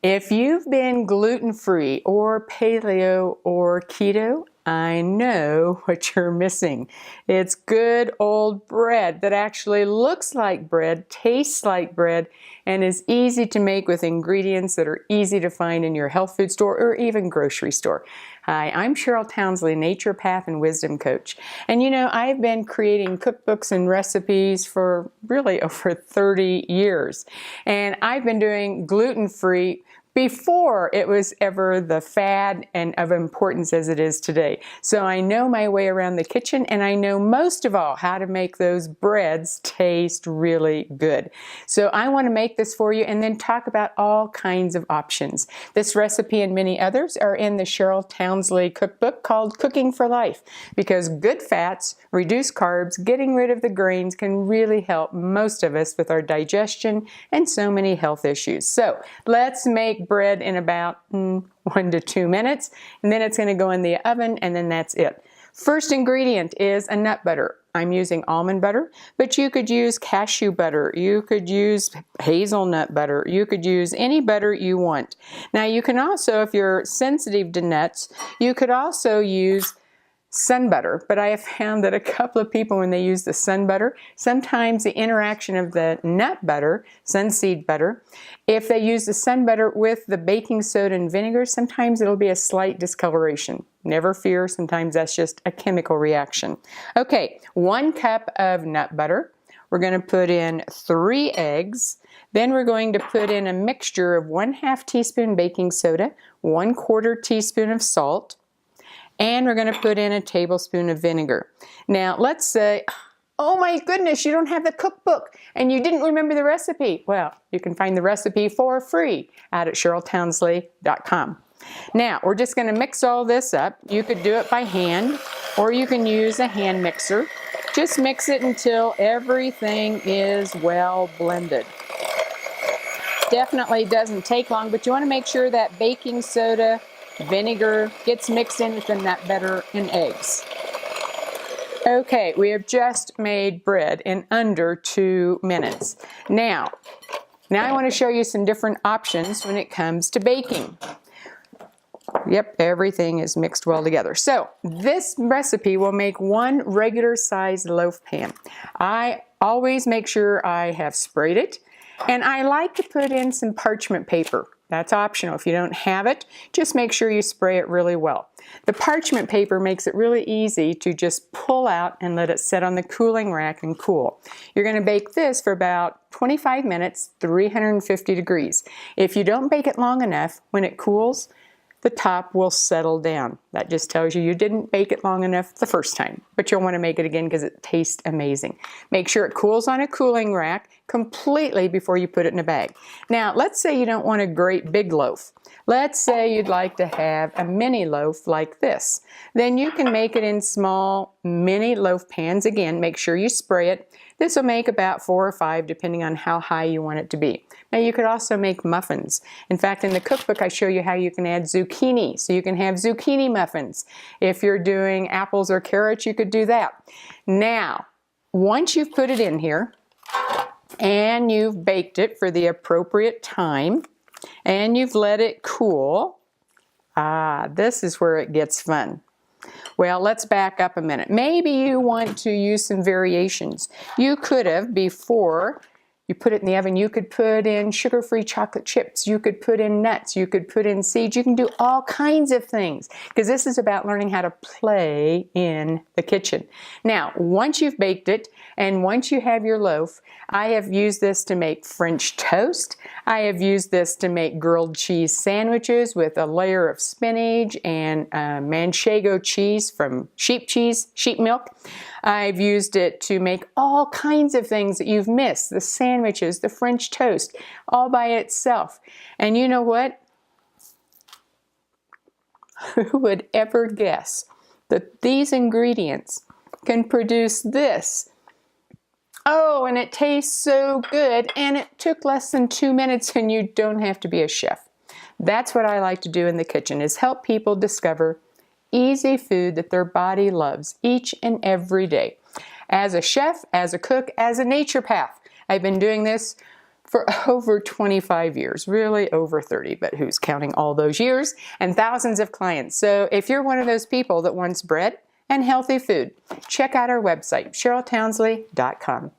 If you've been gluten-free or paleo or keto, I know what you're missing. It's good old bread that actually looks like bread, tastes like bread, and is easy to make with ingredients that are easy to find in your health food store or even grocery store. Hi, I'm Cheryl Townsley, naturopath and wisdom coach. And you know, I've been creating cookbooks and recipes for really over 30 years. And I've been doing gluten-free before it was ever the fad and of importance as it is today. So I know my way around the kitchen, and I know most of all how to make those breads taste really good. So I want to make this for you and then talk about all kinds of options. This recipe and many others are in the Cheryl Townsley cookbook called Cooking for Life, because good fats, reduced carbs, getting rid of the grains can really help most of us with our digestion and so many health issues. So let's make bread in about 1 to 2 minutes, and then it's going to go in the oven, and then that's it. First ingredient is a nut butter. I'm using almond butter, but you could use cashew butter, you could use hazelnut butter, you could use any butter you want. Now you can also, if you're sensitive to nuts, you could also use sun butter, but I have found that a couple of people, when they use the sun butter, sometimes the interaction of the nut butter, sunseed butter, if they use the sun butter with the baking soda and vinegar, sometimes it'll be a slight discoloration. Never fear, sometimes that's just a chemical reaction. Okay, 1 cup of nut butter. We're going to put in 3 eggs. Then we're going to put in a mixture of 1/2 teaspoon baking soda, 1/4 teaspoon of salt, and we're going to put in a tablespoon of vinegar. Now, let's say, oh my goodness, you don't have the cookbook and you didn't remember the recipe. Well, you can find the recipe for free out at CherylTownsley.com. Now, we're just going to mix all this up. You could do it by hand, or you can use a hand mixer. Just mix it until everything is well blended. Definitely doesn't take long, but you want to make sure that baking soda, vinegar gets mixed in with the nut butter and eggs. Okay, we have just made bread in under 2 minutes. Now I want to show you some different options when it comes to baking. Yep, everything is mixed well together. So this recipe will make 1 regular sized loaf pan. I always make sure I have sprayed it, and I like to put in some parchment paper. That's optional. If you don't have it, just make sure you spray it really well. The parchment paper makes it really easy to just pull out and let it sit on the cooling rack and cool. You're going to bake this for about 25 minutes, 350 degrees. If you don't bake it long enough, when it cools, the top will settle down. That just tells you didn't bake it long enough the first time, but you'll want to make it again because it tastes amazing. Make sure it cools on a cooling rack completely before you put it in a bag. Now, let's say you don't want a great big loaf. Let's say you'd like to have a mini loaf like this. Then you can make it in small mini loaf pans. Again, make sure you spray it. This will make about 4 or 5 depending on how high you want it to be. Now you could also make muffins. In fact, in the cookbook I show you how you can add zucchini, so you can have zucchini muffins. If you're doing apples or carrots, you could do that. Now, once you've put it in here and you've baked it for the appropriate time and you've let it cool, this is where it gets fun. Well, let's back up a minute. Maybe you want to use some variations. You could have, before you put it in the oven, you could put in sugar-free chocolate chips, you could put in nuts, you could put in seeds, you can do all kinds of things, because this is about learning how to play in the kitchen. Now, once you've baked it, and once you have your loaf, I have used this to make French toast. I have used this to make grilled cheese sandwiches with a layer of spinach and manchego cheese from sheep milk. I've used it to make all kinds of things that you've missed, the sandwiches, the French toast, all by itself. And you know what? Who would ever guess that these ingredients can produce this? Oh, and it tastes so good, and it took less than 2 minutes, and you don't have to be a chef. That's what I like to do in the kitchen, is help people discover easy food that their body loves each and every day. As a chef, as a cook, as a naturopath, I've been doing this for over 25 years, really over 30, but who's counting all those years, and thousands of clients. So if you're one of those people that wants bread and healthy food, check out our website, CherylTownsley.com.